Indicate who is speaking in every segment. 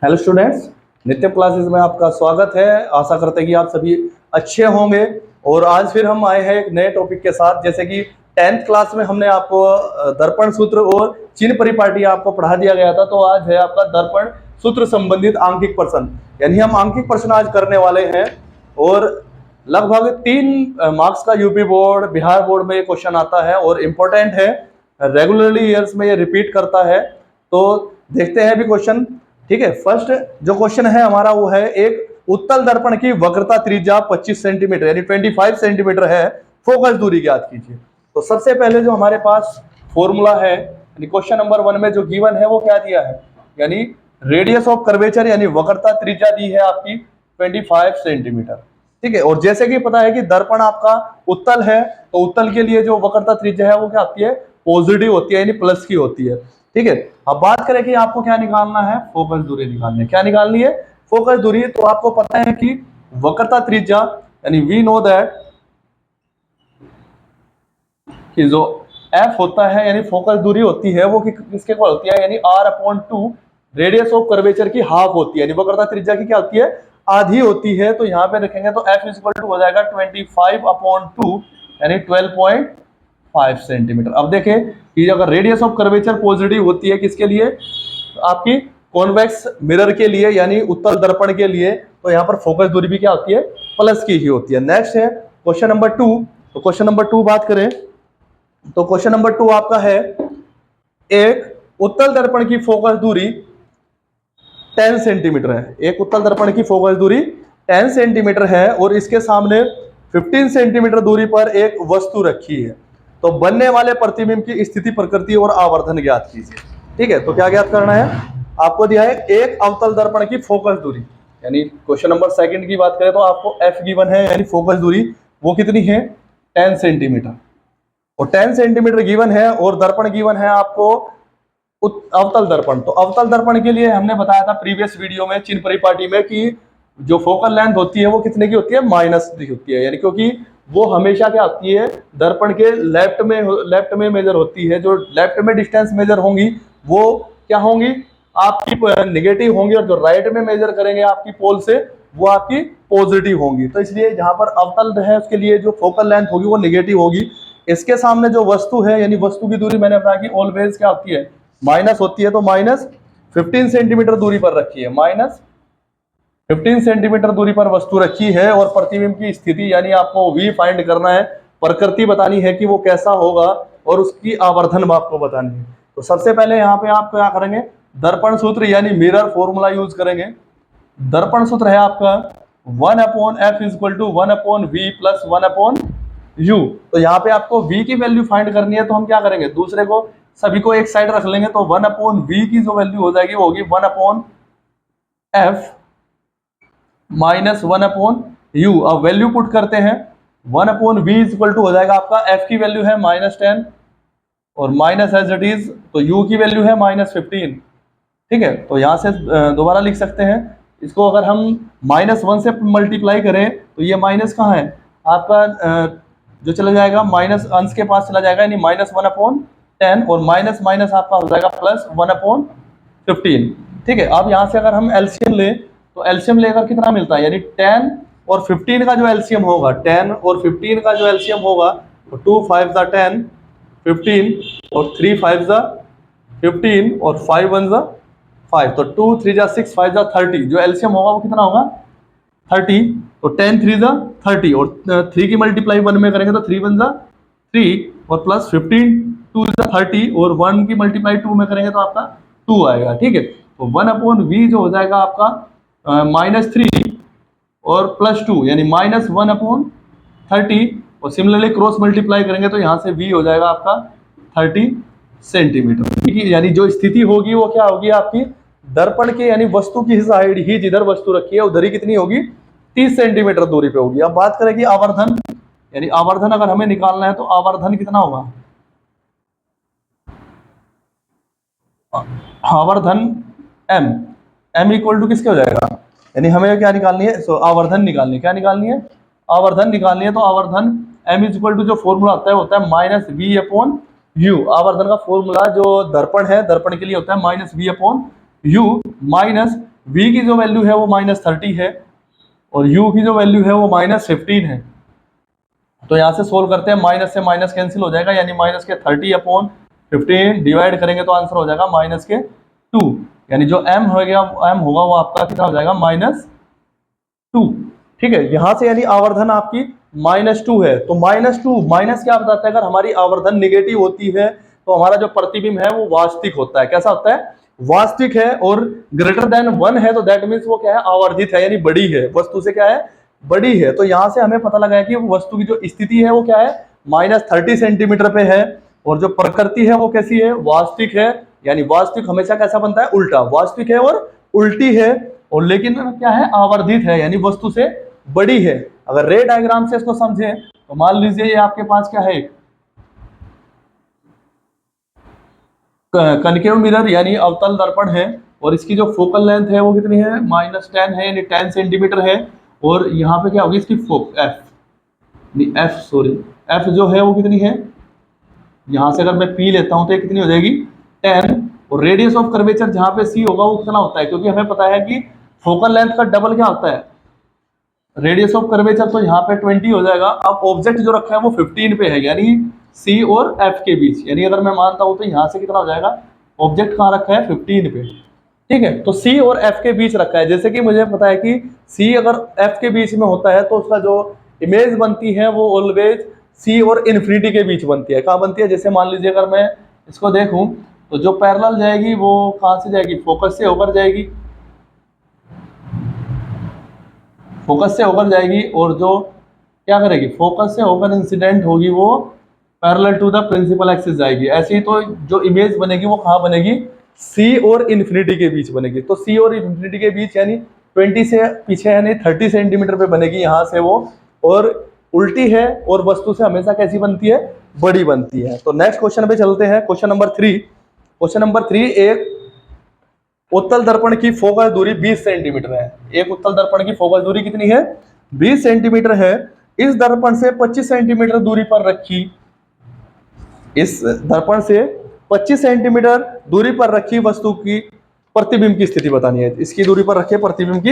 Speaker 1: Hello students, नित्य classes में आपका स्वागत है। आशा करते हैं कि आप सभी अच्छे होंगे। और आज फिर हम आए हैं एक नए टॉपिक के साथ। जैसे कि 10th क्लास में हमने आपको दर्पण सूत्र और चिन्ह परिपाटी आपको पढ़ा दिया गया था, तो आज है आपका दर्पण सूत्र संबंधित आंकिक प्रश्न, यानी हम आंकिक प्रश्न आज करने वाले हैं। और लगभग 3 मार्क्स का यूपी बोर्ड, बिहार बोर्ड में ये क्वेश्चन आता है और इम्पोर्टेंट है, रेगुलरली ईयर्स में ये रिपीट करता है। तो देखते हैं अभी क्वेश्चन। ठीक है, फर्स्ट जो क्वेश्चन है हमारा वो है, एक उत्तल दर्पण की वक्रता त्रिज्या 25 सेंटीमीटर यानी 25 सेंटीमीटर है, फोकस दूरी ज्ञात कीजिए। तो सबसे पहले जो हमारे पास फॉर्मूला है, यानी क्वेश्चन नंबर 1 में जो गिवन है वो क्या दिया है, यानी रेडियस ऑफ कर्वेचर यानी वक्रता त्रिज्या दी है आपकी 25 सेंटीमीटर। ठीक है, और जैसे कि पता है कि दर्पण आपका उत्तल है, तो उत्तल के लिए जो वक्रता त्रिज्या है वो क्या आती है, पॉजिटिव होती है, यानी प्लस की होती है। ठीक है, अब बात करें कि आपको क्या निकालना है, फोकस दूरी निकालनी है। क्या निकालनी है, फोकस दूरी। तो आपको पता है कि वक्रता त्रिज्या यानी वी नो दैट कि जो एफ होता है यानी फोकस दूरी होती है वो किसके इक्वल होती है, यानी r/2 रेडियस ऑफ कर्वेचर की हाफ होती है, यानी वक्रता त्रिज्या की क्या होती है, आधी होती है। तो यहाँ पे रखेंगे तो f इक्वल टू हो जाएगा 25/2 यानी 12.5 सेंटीमीटर। अब देखें कि अगर रेडियस ऑफ कर्वेचर पॉजिटिव होती है किसके लिए, तो आपकी कॉन्वेक्स मिरर के लिए यानी उत्तल दर्पण के लिए, तो यहाँ पर फोकस दूरी भी क्या होती है, प्लस की ही होती है। नेक्स्ट है क्वेश्चन नंबर 2। तो क्वेश्चन नंबर 2 बात करें तो क्वेश्चन नंबर 2 आपका है, एक उत्तल दर्पण की फोकस दूरी 10 सेंटीमीटर है। एक उत्तल दर्पण की फोकस दूरी 10 सेंटीमीटर है और इसके सामने 15 सेंटीमीटर दूरी पर एक वस्तु रखी है। तो बनने वाले प्रतिबिंब की स्थिति, प्रकृति और आवर्धन ज्ञात कीजिए। ठीक है, तो क्या ज्ञात करना है, आपको दिया है एक अवतल दर्पण की फोकस दूरी, यानी क्वेश्चन नंबर 2 की बात करें तो आपको एफ गिवन है, यानी फोकस दूरी वो कितनी है, 10 सेंटीमीटर। और 10 सेंटीमीटर गिवन है और दर्पण गिवन है आपको अवतल दर्पण। तो अवतल दर्पण के लिए हमने बताया था प्रीवियस वीडियो में चिन्ह परिपाटी में कि जो फोकल लेंथ होती है वो कितने की होती है, माइनस की होती है, यानी क्योंकि वो हमेशा क्या होती है, दर्पण के लेफ्ट में मेजर होती है। जो लेफ्ट में डिस्टेंस मेजर होंगी वो क्या होंगी, आपकी निगेटिव होंगी, और जो राइट में मेजर करेंगे आपकी पोल से वो आपकी पॉजिटिव होंगी। तो इसलिए जहां पर अवतल है उसके लिए जो फोकल लेंथ होगी वो निगेटिव होगी। इसके सामने जो वस्तु है, यानी वस्तु की दूरी मैंने बताया कि ऑलवेज क्या होती है, माइनस होती है। तो माइनस 15 सेंटीमीटर दूरी पर रखी है, माइनस 15 सेंटीमीटर दूरी पर वस्तु रखी है। और प्रतिबिंब की स्थिति यानी आपको वी फाइंड करना है, प्रकृति बतानी है कि वो कैसा होगा, और उसकी आवर्धन आपको बतानी है। तो सबसे पहले यहाँ पे आप क्या करेंगे, दर्पण सूत्र यानी मिरर फॉर्मूला यूज करेंगे। दर्पण सूत्र है आपका 1/f equal to 1/v plus 1/u। तो यहाँ पे आपको v की वैल्यू फाइंड करनी है, तो हम क्या करेंगे, दूसरे को सभी को एक साइड रख लेंगे। तो 1/v की जो वैल्यू हो जाएगी वो होगी 1/f माइनस 1/u। अब वैल्यू पुट करते हैं, 1/v इक्वल टू हो जाएगा आपका, f की वैल्यू है -10 और माइनस एज इट इज, तो u की वैल्यू है -15। ठीक है, तो यहाँ से दोबारा लिख सकते हैं इसको। अगर हम -1 से मल्टीप्लाई करें तो ये माइनस कहाँ है आपका, जो चला जाएगा माइनस अंश के पास चला जाएगा, यानी -1/10 और माइनस माइनस आपका हो जाएगा प्लस 1/15। ठीक है, अब यहाँ से अगर हम एलसीएम लें तो एलसीएम लेकर कितना मिलता है, यानी 10 और 15 का जो एलसीएम होगा, 10 और 15 का जो एलसीएम होगा, तो 2 5 10 15 और 3 5 15 और 5 1 5, तो 2 3 6 5 30, जो एलसीएम होगा वो कितना होगा, 30। तो 10 3 30 और 3 की मल्टीप्लाई 1 में करेंगे तो 3 1 3 और प्लस 15 2 30 और 1 की मल्टीप्लाई 2 में करेंगे तो आपका 2 आएगा। ठीक है, तो 1/v जो हो जाएगा आपका -3 और प्लस 2 यानी -1/30, और सिमिलरली क्रॉस मल्टीप्लाई करेंगे तो यहाँ से v हो जाएगा आपका 30 सेंटीमीटर। ठीक है, यानी जो स्थिति होगी वो क्या होगी आपकी, दर्पण के यानी वस्तु की साइड ही जिधर वस्तु रखी है उधर ही कितनी होगी, 30 सेंटीमीटर दूरी पे होगी। अब बात करें कि आवर्धन, यानी आवर्धन अगर हमें निकालना है तो आवर्धन कितना होगा, आवर्धन m इक्वल टू किसके हो जाएगा, यानी हमें क्या निकालनी है, आवर्धन निकालनी है। क्या निकालनी है, आवर्धन निकालनी है। तो आवर्धन m इक्वल टू जो फॉर्मूला होता है -v/u। आवर्धन का फॉर्मूला जो दर्पण है, दर्पण के लिए होता है -v/u माइनस v की जो वैल्यू है वो -30 है और u की जो वैल्यू है वो -15 है। तो यहाँ से सोल्व करते हैं, माइनस से माइनस कैंसिल हो जाएगा, यानी -30/15 डिवाइड करेंगे तो आंसर हो जाएगा -2, यानी जो m हो गया m होगा वो आपका कितना हो जाएगा -2। ठीक है, यहां से यानी आवर्धन आपकी -2 है। तो -2 माइनस क्या बताता है, अगर हमारी आवर्धन निगेटिव होती है तो हमारा जो प्रतिबिंब है वो वास्तविक होता है। कैसा होता है, वास्तविक है। और ग्रेटर देन 1 है तो दैट मीन्स वो क्या है, आवर्धित है, यानी बड़ी है, वस्तु से क्या है, बड़ी है। तो यहां से हमें पता लगा है कि वस्तु की जो स्थिति है वो क्या है, -30 सेंटीमीटर पे है। और जो प्रकृति है वो कैसी है, वास्तविक है। यानी वास्तविक हमेशा कैसा बनता है, उल्टा, वास्तविक है और उल्टी है। और लेकिन क्या है, आवर्धित है, यानी वस्तु से बड़ी है। अगर रे डायग्राम से इसको समझें तो मान लीजिए ये आपके पास क्या है, कनकेव मिरर यानी अवतल दर्पण है। और इसकी जो फोकल लेंथ है वो कितनी है, -10 है, यानी 10 सेंटीमीटर है। और यहाँ पे क्या होगी इसकी एफ जो है वो कितनी है, यहाँ से अगर मैं पी लेता हूँ तो ये कितनी हो जाएगी, 10। और रेडियस ऑफ कर्वेचर जहाँ पे सी होगा वो कितना होता है, क्योंकि हमें पता है कि फोकल लेंथ का डबल क्या होता है, रेडियस ऑफ कर्वेचर। तो यहाँ पे 20 हो जाएगा। अब ऑब्जेक्ट जो रखा है वो 15 पे है, यानी सी और एफ के बीच। यानी अगर मैं मानता हूँ तो यहाँ से कितना हो जाएगा, ऑब्जेक्ट कहाँ रखा है, 15 पे। ठीक है, तो सी और एफ के बीच रखा है। जैसे कि मुझे पता है कि सी अगर एफ के बीच में होता है तो उसका जो इमेज बनती है वो ऑलवेज सी और इन्फिनिटी के बीच बनती है। कहाँ बनती है, जैसे मान लीजिए अगर मैं इसको देखूं तो जो पैरेलल जाएगी वो कहाँ से जाएगी, फोकस से होकर जाएगी, फोकस से होकर जाएगी। और जो क्या करेगी, फोकस से होकर इंसिडेंट होगी वो parallel to the principal axis जाएगी। ऐसे ही तो जो इमेज बनेगी वो कहाँ बनेगी, सी और इन्फिनिटी के बीच बनेगी। तो सी और इन्फिनिटी के बीच यानी 20 से पीछे यानी 30 सेंटीमीटर पे बनेगी यहाँ से वो। और उल्टी है और वस्तु से हमेशा कैसी बनती है, बड़ी बनती है। तो नेक्स्ट क्वेश्चन पे चलते हैं, क्वेश्चन नंबर 3। क्वेश्चन नंबर 3, एक उत्तल दर्पण की फोकस दूरी 20 सेंटीमीटर है। एक उत्तल दर्पण की फोकस दूरी कितनी है, 20 सेंटीमीटर है। इस दर्पण से 25 सेंटीमीटर दूरी पर रखी, इस दर्पण से 25 सेंटीमीटर दूरी पर रखी वस्तु की प्रतिबिंब की स्थिति बतानी है। इसकी दूरी पर रखे प्रतिबिंब की,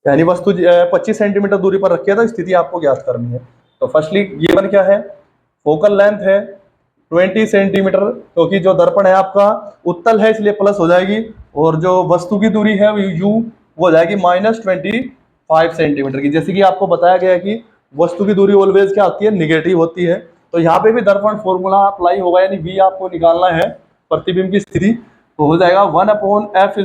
Speaker 1: यानी वस्तु 25 सेंटीमीटर दूरी पर रखी है तो स्थिति आपको ज्ञात करनी है। तो फर्स्टली गिवन क्या है, फोकल लेंथ है 20 सेंटीमीटर, क्योंकि जो दर्पण है आपका उत्तल है इसलिए प्लस हो जाएगी। और जो वस्तु की दूरी है यू वो हो जाएगी -25 सेंटीमीटर की। जैसे कि आपको बताया गया कि वस्तु की दूरी ऑलवेज क्या होती है, निगेटिव होती है। तो यहाँ पे भी दर्पण फॉर्मूला अप्लाई होगा, यानी v आपको निकालना है प्रतिबिंब की स्थिति। तो हो जाएगा 1/f =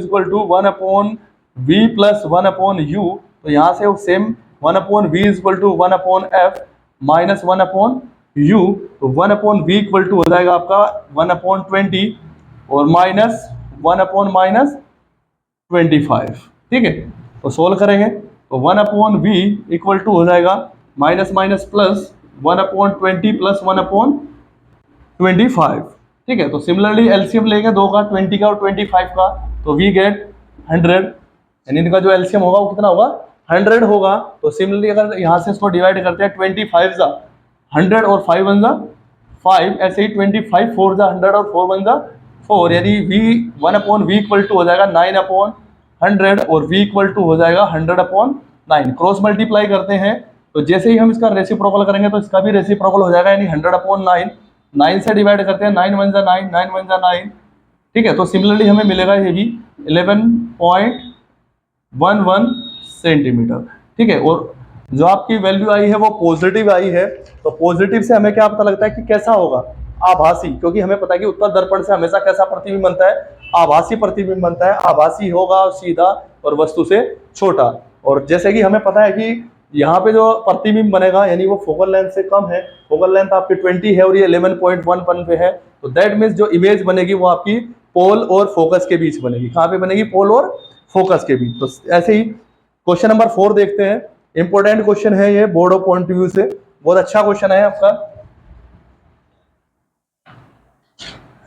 Speaker 1: 1/v + 1/u। तो यहाँ से सेम 1/v = 1/f - 1/u। तो 1/v = हो जाएगा आपका 1/20 और -1/-25। ठीक है, तो सोल्व करेंगे तो 1/v = हो जाएगा माइनस प्लस 1/20 + 1/25। ठीक है, तो सिमिलरली एलसीएम लेंगे दो का, 20 का और 25 का, तो वी गेट 100। यानी इनका जो एलसीएम होगा वो कितना होगा, 100 होगा। तो सिमिलरली अगर यहाँ से इसको डिवाइड करते हैं, 25 जा 100 और 5 1 जा 5, ऐसे ही 25 4 जा 100 और 4 1 जा 4, यानी v 1/v = हो जाएगा 9/100 और v = हो जाएगा 100/9। क्रॉस मल्टीप्लाई करते हैं तो जैसे ही हम इसका रेसिप्रोकल करेंगे तो इसका भी रेसिप्रोकल हो जाएगा, यानी 100/9। 9 से डिवाइड करते हैं, 9 1 जा 9, 9 1 जा 9। ठीक है, तो सिमिलरली हमें मिलेगा ये भी 11.11 सेंटीमीटर। ठीक है, और जो आपकी वैल्यू आई है वो पॉजिटिव आई है। तो पॉजिटिव से हमें क्या पता लगता है कि कैसा होगा, आभासी, क्योंकि हमें पता है कि उत्तल दर्पण से हमेशा कैसा प्रतिबिंब बनता है, आभासी प्रतिबिंब बनता है। आभासी होगा सीधा और वस्तु से छोटा। और जैसे कि हमें पता है कि यहाँ पे जो प्रतिबिंब बनेगा यानी वो फोकल लेंथ से कम है। फोकल लेंथ आपकी 20 है और ये 11.11 पे है। तो दैट मीन्स जो इमेज बनेगी वो आपकी पोल और फोकस के बीच बनेगी। कहाँ पे बनेगी, पोल और फोकस के बीच। तो ऐसे ही क्वेश्चन नंबर 4 देखते हैं। इंपॉर्टेंट क्वेश्चन है ये, बोर्ड ऑफ पॉइंट व्यू से बहुत अच्छा क्वेश्चन है आपका।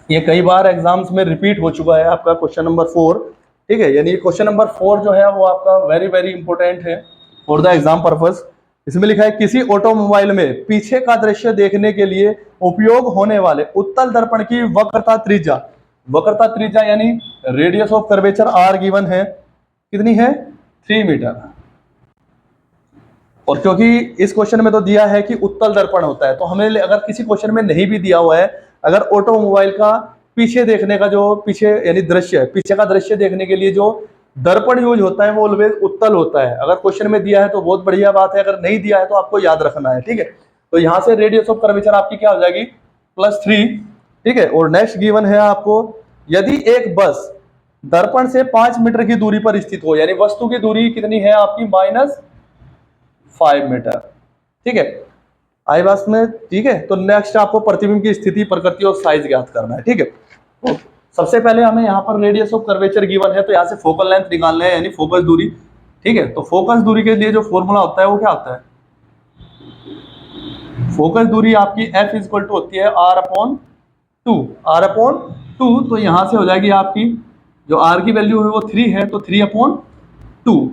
Speaker 1: ये कई बार एग्जाम्स में रिपीट हो चुका है आपका क्वेश्चन नंबर 4। ठीक है, यानी क्वेश्चन नंबर 4 जो है वो आपका वेरी वेरी इंपॉर्टेंट है फॉर द एग्जाम पर्पस। इसमें लिखा है किसी ऑटोमोबाइल में पीछे का दृश्य देखने के लिए उपयोग होने वाले उत्तल दर्पण की वक्रता त्रिज्या वक्रता त्रिज्या यानी radius of curvature R given है, कितनी है 3 मीटर। और क्योंकि इस क्वेश्चन में तो दिया है कि उत्तल दर्पण होता है, तो हमें अगर किसी क्वेश्चन में नहीं भी दिया हुआ है, अगर ऑटोमोबाइल का पीछे देखने का जो पीछे यानी दृश्य, पीछे का दृश्य देखने के लिए जो दर्पण यूज होता है वो ऑलवेज उत्तल होता है। अगर क्वेश्चन में दिया है तो बहुत बढ़िया बात है, अगर नहीं दिया है तो आपको याद रखना है, ठीक है। तो यहाँ से रेडियस ऑफ कर्वेचर आपकी क्या हो जाएगी +3, ठीक है। और नेक्स्ट गिवन है आपको, यदि एक बस दर्पण से 5 मीटर की दूरी पर स्थित हो, यानी वस्तु की दूरी कितनी है आपकी -5 मीटर, ठीक है। आई बात में, ठीक है। तो नेक्स्ट आपको प्रतिबिंब की स्थिति, प्रकृति और साइज ज्ञात करना है, ठीक है। तो सबसे पहले हमें यहाँ पर रेडियस ऑफ कर्वेचर गिवन है, तो यहाँ से फोकल लेंथ निकालना है, यानी फोकस दूरी, ठीक है। तो फोकस दूरी के लिए जो फॉर्मूला होता है वो क्या होता है, फोकस दूरी आपकी F इक्वल टू होती है R/2, R/2। तो यहाँ से हो जाएगी आपकी जो R की वैल्यू है वो 3 है, तो 3/2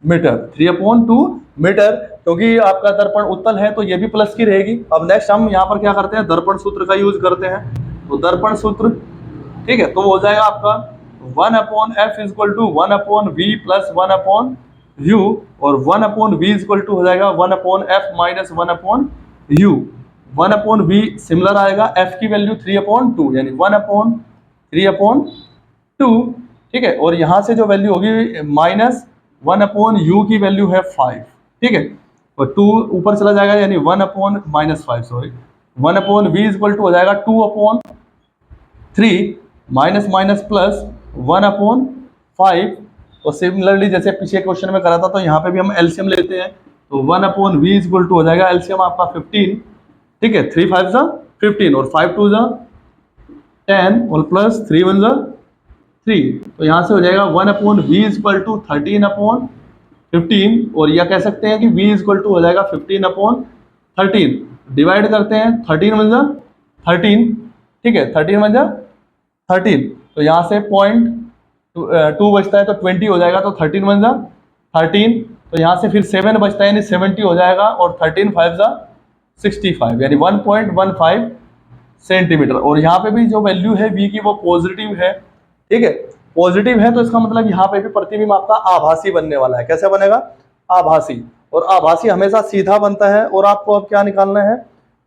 Speaker 1: मीटर, 3/2 मीटर। क्योंकि आपका दर्पण उत्तल है तो ये भी प्लस की रहेगी। अब नेक्स्ट हम यहाँ पर क्या करते हैं, दर्पण सूत्र का यूज करते हैं। तो दर्पण सूत्र, ठीक है, तो हो जाएगा आपका 1/F equal to 1/V plus 1/U, और 1/V इक्वल टू हो जाएगा 1/F minus 1/U। 1/V similar आएगा, F की वैल्यू 3/2 यानी 1/3/2, ठीक है। और यहाँ से जो वैल्यू होगी -1/U की वैल्यू है 5, ठीक है। और 2 ऊपर चला जाएगा यानी 1/-5, सॉरी 1/V इक्वल टू हो जाएगा 2/3 माइनस माइनस प्लस 1/5। और सिमिलरली जैसे पीछे क्वेश्चन में करा था, तो यहाँ पे भी हम एलसीएम लेते हैं। तो 1/V इक्वल टू हो जाएगा एलसीएम आपका 15, ठीक है। 3 5 जा 15 और 5 2 जा 10 और प्लस 3 1 जा 3। तो यहाँ से हो जाएगा 1/V इक्वल टू 13/15, और यह कह सकते हैं कि V इक्वल टू हो जाएगा 15/13। डिवाइड करते हैं, 13 1 जा 13, ठीक है, 13 1 जा 13। तो यहाँ से 0.2 बचता है तो 20 हो जाएगा, तो 13 1 जा 13। तो यहाँ से फिर 7 बचता है यानी 70 हो जाएगा, और 13 5 जा 65 यानी 1.15 सेंटीमीटर। और यहाँ पे भी जो वैल्यू है V की वो पॉजिटिव है, ठीक है, पॉजिटिव है। तो इसका मतलब यहाँ पे भी प्रतिबिंब आपका आभासी बनने वाला है। कैसे बनेगा, आभासी। और आभासी हमेशा सीधा बनता है। और आपको अब क्या निकालना है,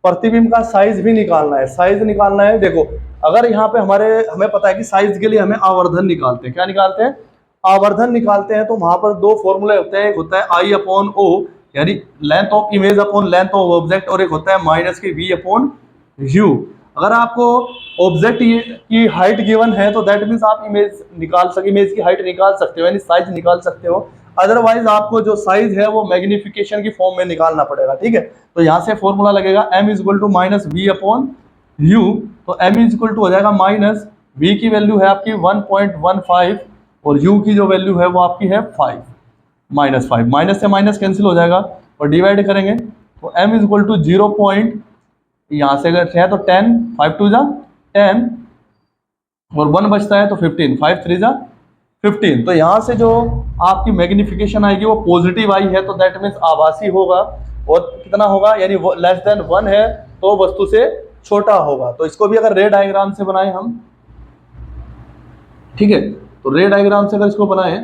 Speaker 1: प्रतिबिंब का साइज भी निकालना है। साइज निकालना है, देखो अगर यहाँ पे हमें पता है कि साइज के लिए हमें आवर्धन निकालते हैं। क्या निकालते हैं, आवर्धन निकालते हैं। तो वहां पर दो फॉर्मूले होते हैं, एक होता है I/O यानी length of image upon length of object, और एक होता है -V/U। अगर आपको ऑब्जेक्ट की हाइट गिवन है तो दैट मीन्स आप इमेज की हाइट निकाल सकते हो, यानी साइज निकाल सकते हो। अदरवाइज आपको जो साइज है वो मैग्निफिकेशन की फॉर्म में निकालना पड़ेगा, ठीक है। तो यहाँ से फॉर्मूला लगेगा M इक्वल टू -V/U। तो M इक्वल टू हो जाएगा माइनस, V की वैल्यू है आपकी 1.15 और U की जो वैल्यू है वो आपकी है 5, -5। माइनस से माइनस कैंसिल हो जाएगा और डिवाइड करेंगे तो M इक्वल टू 0. यहाँ से अगर है तो 10, 5 2 जा 10 और 1 बचता है तो 15, 5 3 जा 15। तो यहाँ से जो आपकी मैग्निफिकेशन आएगी वो पॉजिटिव आई है, तो दैट मीन्स आभासी होगा। और कितना होगा, यानी लेस देन 1 है तो वस्तु से छोटा होगा। तो इसको भी अगर रे डायग्राम से बनाए हम, ठीक है, तो रे डायग्राम से अगर इसको बनाए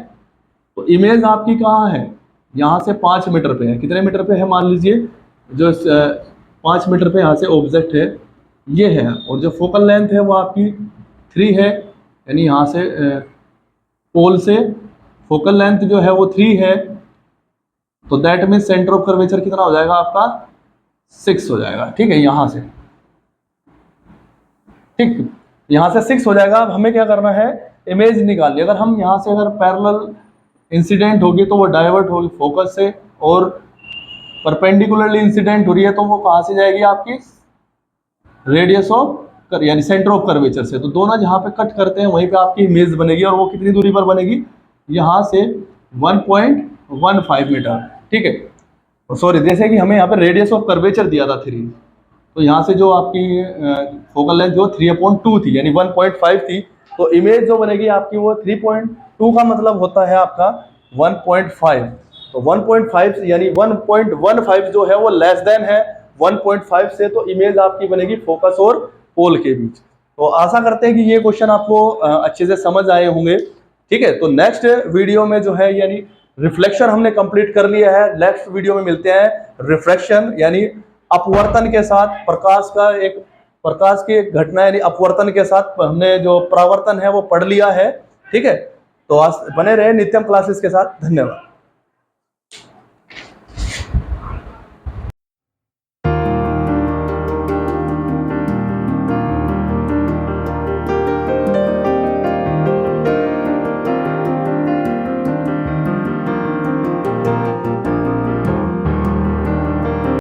Speaker 1: तो इमेज आपकी कहाँ है, यहाँ से 5 मीटर पे है। कितने मीटर पे है, मान लीजिए जो 5 मीटर पे यहाँ से ऑब्जेक्ट है ये है, और जो फोकल लेंथ है वो आपकी 3 है, यानी यहाँ से पोल से फोकल लेंथ जो है वो 3 है। तो that means centre of curvature कितना हो जाएगा आपका 6 हो जाएगा, ठीक है, यहाँ से, ठीक, यहाँ से 6 हो जाएगा। अब हमें क्या करना है, इमेज निकालनी। अगर हम यहाँ से अगर पैरेलल इंसिडेंट होगी तो वो डाइवर्ट होगी फोकस से, और परपेंडिकुलरली इंसिडेंट हो रही है तो वो कहाँ से जाएगी आपकी रेडियस ऑफ यानी सेंटर ऑफ कर्वेचर से। तो दोनों जहाँ पे कट करते हैं वहीं पे आपकी इमेज बनेगी, और वो कितनी दूरी पर बनेगी, यहाँ से 1.15 मीटर, ठीक है। सॉरी, जैसे कि हमें यहाँ पे रेडियस ऑफ कर्वेचर दिया था 3, तो यहाँ से जो आपकी फोकल लेंथ जो 3/2 थी यानी 1.5 थी, तो इमेज जो बनेगी आपकी वो 3.2 का मतलब होता है आपका 1.5। तो 1.5 यानी 1.15 जो है वो लेस देन है 1.5 से, तो इमेज आपकी बनेगी फोकस और पोल के बीच। तो आशा करते हैं कि ये क्वेश्चन आपको अच्छे से समझ आए होंगे। ठीक है, तो नेक्स्ट वीडियो में जो है यानी रिफ्लेक्शन हमने कंप्लीट कर लिया है। नेक्स्ट वीडियो में मिलते हैं रिफ्रैक्शन यानी अपवर्तन के साथ प्रकाश की घटना यानी अपवर्तन के साथ हमने जो परावर्तन है वो पढ़ लिया है। ठीक है, तो आज बने रहे नित्यम क्लासेस के साथ। धन्यवाद।